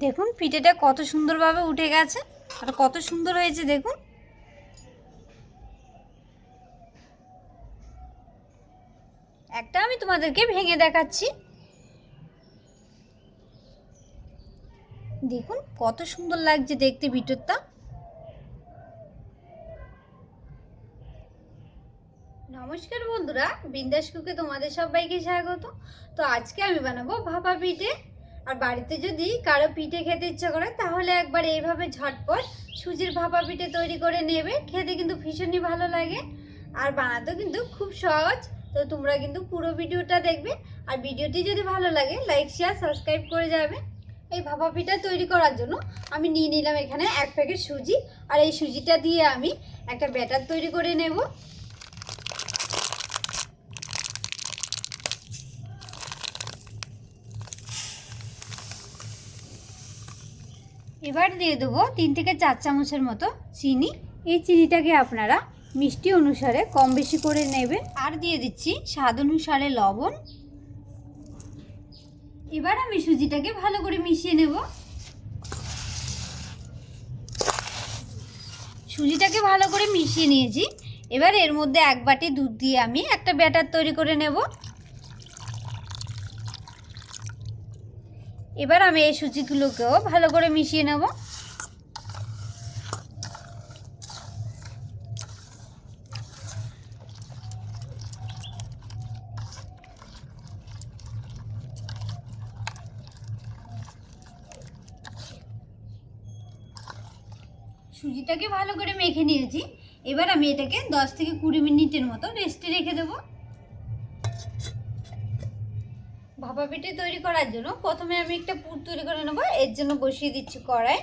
দেখুন পিঠেটা কত সুন্দরভাবে উঠে গেছে আর কত সুন্দর হয়েছে দেখুন। একটা আমি তোমাদেরকে ভেঙে দেখাচ্ছি। দেখুন কত সুন্দর লাগছে দেখতে ভিতরটা। নমস্কার বন্ধুরা, বিন্দাস কুকে তোমাদের সবাইকে স্বাগত। তো আজকে আমি বানাবো ভাপা পিঠে। আর বাড়িতে যদি কারো পিঠে খেতে ইচ্ছা করে তাহলে একবার এইভাবে ঝটপট সুজির ভাপা পিঠে তৈরি করে নেবে। খেতে কিন্তু ভীষণই ভালো লাগে আর বানাতেও কিন্তু খুব সহজ। তো তোমরা কিন্তু পুরো ভিডিওটা দেখবে আর ভিডিওটি যদি ভালো লাগে লাইক শেয়ার সাবস্ক্রাইব করে যাবে। এই ভাপা পিঠা তৈরি করার জন্য আমি নিয়ে নিলাম এখানে 1 প্যাকেট সুজি। আর এই সুজিটা দিয়ে আমি একটা ব্যাটার তৈরি করে নেব। এবার দিয়ে দেবো 3 থেকে 4 চামচের মতো চিনি। এই চিনিটাকে আপনারা মিষ্টি অনুসারে কম বেশি করে নেবেন। আর দিয়ে দিচ্ছি স্বাদ অনুসারে লবণ। এবার আমি সুজিটাকে ভালো করে মিশিয়ে নেব। সুজিটাকে ভালো করে মিশিয়ে নিয়েছি। এবার এর মধ্যে 1 বাটি দুধ দিয়ে আমি একটা ব্যাটার তৈরি করে নেব। এবার আমি এই সুজিগুলোকেও ভালো করে মিশিয়ে নেব। সুজিটাকে ভালো করে মেখে নিয়েছি। এবার আমি এটাকে 10 থেকে 20 মিনিটের মতো রেস্টে রেখে দেবো। ভাপা পিঠে তৈরি করার জন্য প্রথমে আমি একটা পুর তৈরি করে নেব। এর জন্য বসিয়ে দিচ্ছি কড়াই।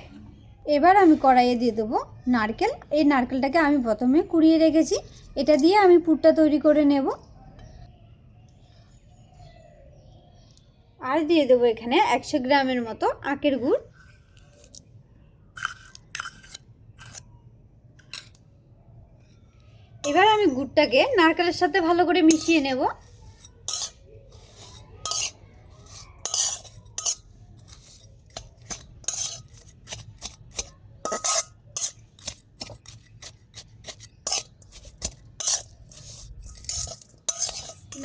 এবার আমি কড়াইয়ে দিয়ে দেবো নারকেল। এই নারকেলটাকে আমি প্রথমে কুড়িয়ে রেখেছি, এটা দিয়ে আমি পুরটা তৈরি করে নেব। আর দিয়ে দেবো এখানে 100 গ্রামের মতো আখের গুড়। এবার আমি গুড়টাকে নারকেলের সাথে ভালো করে মিশিয়ে নেব।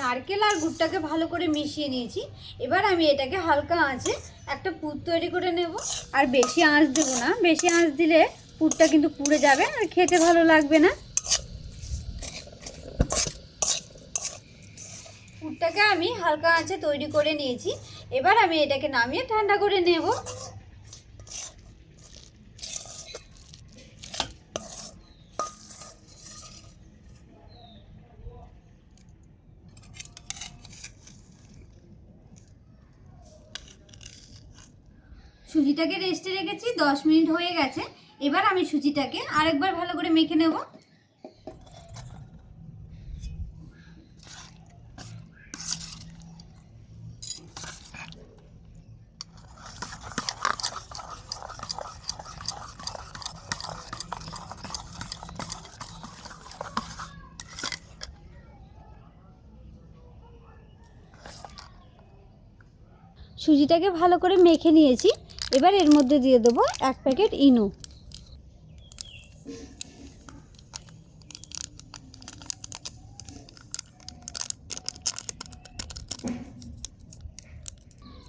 নারকেল আর গুড়টাকে ভালো করে মিশিয়ে নিয়েছি। এবার আমি এটাকে হালকা আঁচে একটা পুর তৈরি করে নেব। আর বেশি আঁচ দেব না, বেশি আঁচ দিলে পুরটা কিন্তু পুড়ে যাবে আর খেতে ভালো লাগবে না। পুরটাকে আমি হালকা আঁচে তৈরি করে নিয়েছি। এবার আমি এটাকে নামিয়ে ঠান্ডা করে নেব। সুজিটাকে রেস্টে রেখেছি, 10 মিনিট হয়ে গেছে। এবার আমি সুজিটাকে আরেকবার ভালো করে মেখে নেব। সুজিটাকে ভালো করে মেখে নিয়েছি। এবার এর মধ্যে দিয়ে দেবো 1 প্যাকেট ইনো।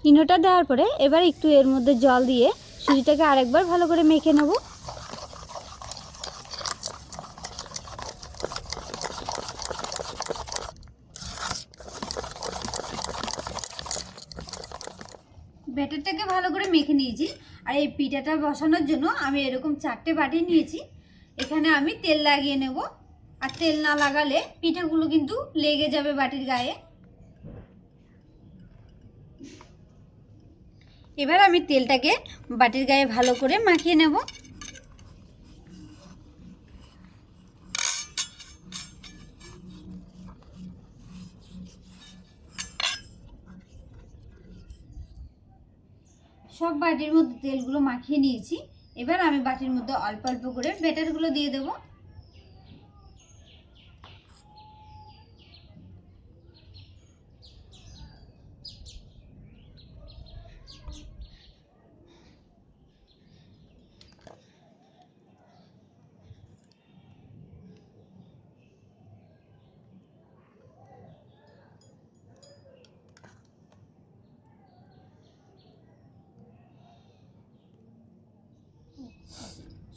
ইনোটা দেওয়ার পরে এবার একটু এর মধ্যে জল দিয়ে সুজিটাকে আরেকবার ভালো করে মেখে নেব। ব্যাটারটাকে ভালো করে মেখে নিয়েছি। আর এই পিঠাটা বসানোর জন্য আমি এরকম 4টে বাটি নিয়েছি। এখানে আমি তেল লাগিয়ে নেব। আর তেল না লাগালে পিঠাগুলো কিন্তু লেগে যাবে বাটির গায়ে। এবার আমি তেলটাকে বাটির গায়ে ভালো করে মাখিয়ে নেব। সব বাটির মধ্যে তেলগুলো মাখিয়ে নিয়েছি। এবার আমি বাটির মধ্যে অল্প অল্প করে ব্যাটারগুলো দিয়ে দেবো।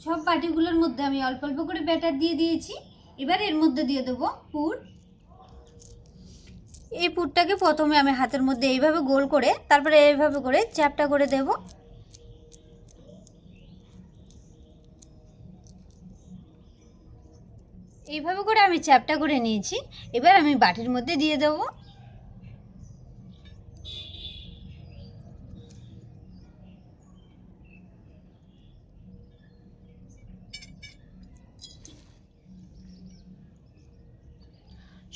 সব বাটিগুলোর মধ্যে আমি অল্প অল্প করে ব্যাটার দিয়ে দিয়েছি। এবার এর মধ্যে দিয়ে দেবো পুর। এই পুরটাকে প্রথমে আমি হাতের মধ্যে এইভাবে গোল করে তারপরে এইভাবে করে চ্যাপটা করে দেব। এইভাবে করে আমি চ্যাপটা করে নিয়েছি। এবার আমি বাটির মধ্যে দিয়ে দেব।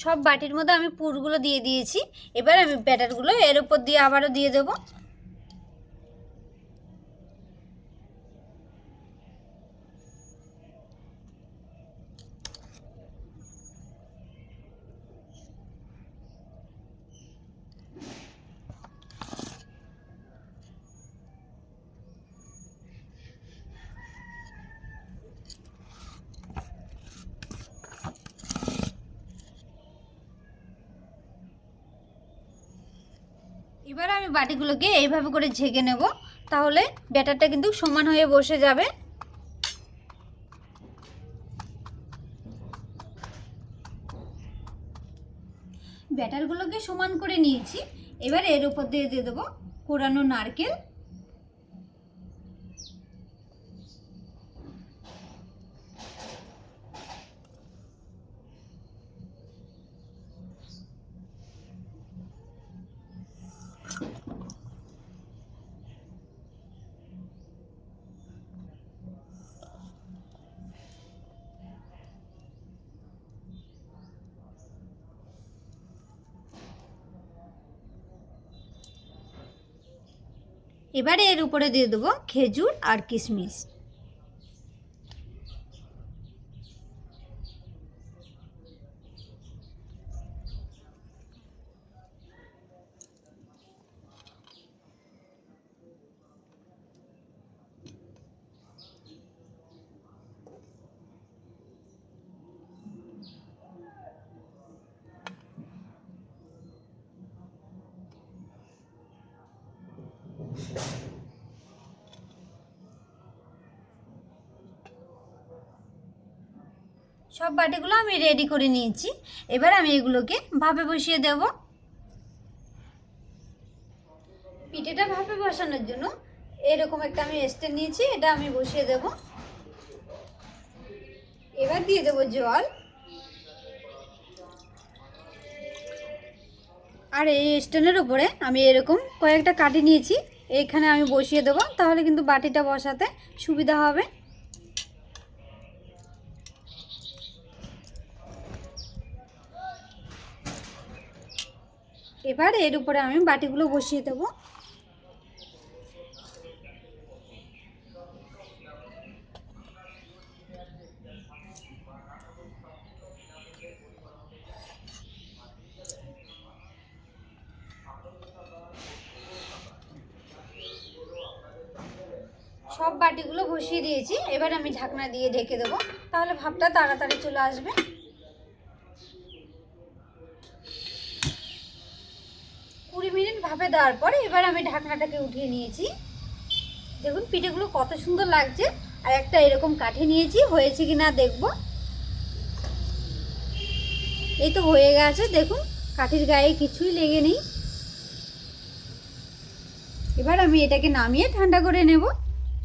সব বাটির মধ্যে আমি পুরগুলো দিয়ে দিয়েছি। এবার আমি ব্যাটারগুলো এর উপর দিয়ে আবারও দিয়ে দেব। এবার আমি বাটিগুলোকে এইভাবে করে ঝেঁকে নেব, তাহলে ব্যাটারটা কিন্তু সমান হয়ে বসে যাবে। ব্যাটারগুলোকে সমান করে নিয়েছি। এবার এর উপর দিয়ে দেবো কোরানো নারকেল। এবারে এর উপরে দিয়ে দেবো খেজুর আর কিশমিশ। সব বাটিগুলো আমি রেডি করে নিয়েছি। এবার আমি এগুলোকে ভাপে বসিয়ে দেব। পিঠেটা ভাপে বসানোর জন্য এরকম একটা আমি স্ট্যান্ড নিয়েছি, এটা আমি বসিয়ে দেব। এবার দিয়ে দেব জল। আর এই স্ট্যান্ডের উপরে আমি এরকম কয়েকটা কাঠি নিয়েছি, এখানে আমি বসিয়ে দেব, তাহলে কিন্তু বাটিটা বসাতে সুবিধা হবে। এবার এর উপরে আমি বাটিগুলো বসিয়ে দেব। সব বাটিগুলো বসিয়ে দিয়েছি। এবার আমি ঢাকনা দিয়ে ঢেকে দেবো, তাহলে ভাপটা তাড়াতাড়ি চলে আসবে। 20 মিনিট ভাপে দেওয়ার পর এবার আমি ঢাকনাটাকে উঠিয়ে নিয়েছি। দেখুন পিঠেগুলো কত সুন্দর লাগছে। আর একটা এরকম কাঠি নিয়েছি, হয়েছে কিনা দেখবো। এই তো হয়ে গেছে, দেখুন কাঠির গায়ে কিছুই লেগে নেই। এবার আমি এটাকে নামিয়ে ঠান্ডা করে নেব।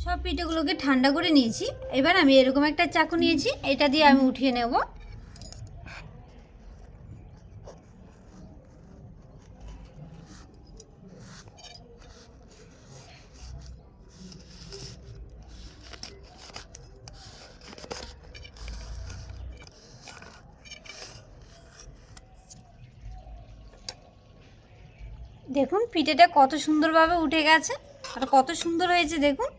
সব পিঠেগুলোকে ঠান্ডা করে নিয়েছি। এবার আমি এরকম একটা চাকু নিয়েছি, এটা দিয়ে আমি উঠিয়ে নেব। দেখুন পিঠেটা কত সুন্দরভাবে উঠে গেছে আর কত সুন্দর হয়েছে দেখুন।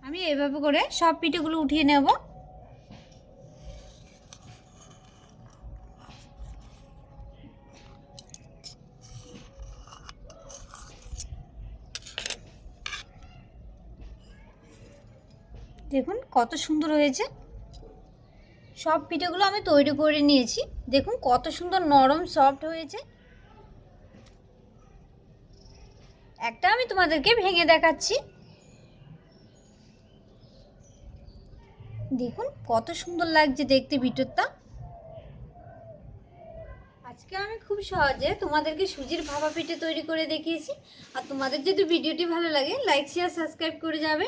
আমি এভাবে করে সব পিঠেগুলো উঠিয়ে নেব। দেখুন কত সুন্দর হয়েছে। সব পিঠেগুলো আমি তৈরি করে নিয়েছি। দেখুন কত সুন্দর নরম সফট হয়েছে। একটা আমি তোমাদেরকে ভেঙে দেখাচ্ছি। দেখুন কত সুন্দর লাগছে দেখতে ভিতরটা। আজকে আমি খুব সহজে তোমাদেরকে সুজির ভাপা পিঠে তৈরি করে দেখিয়েছি। আর তোমাদের যদি ভিডিওটি ভালো লাগে লাইক শেয়ার সাবস্ক্রাইব করে যাবে।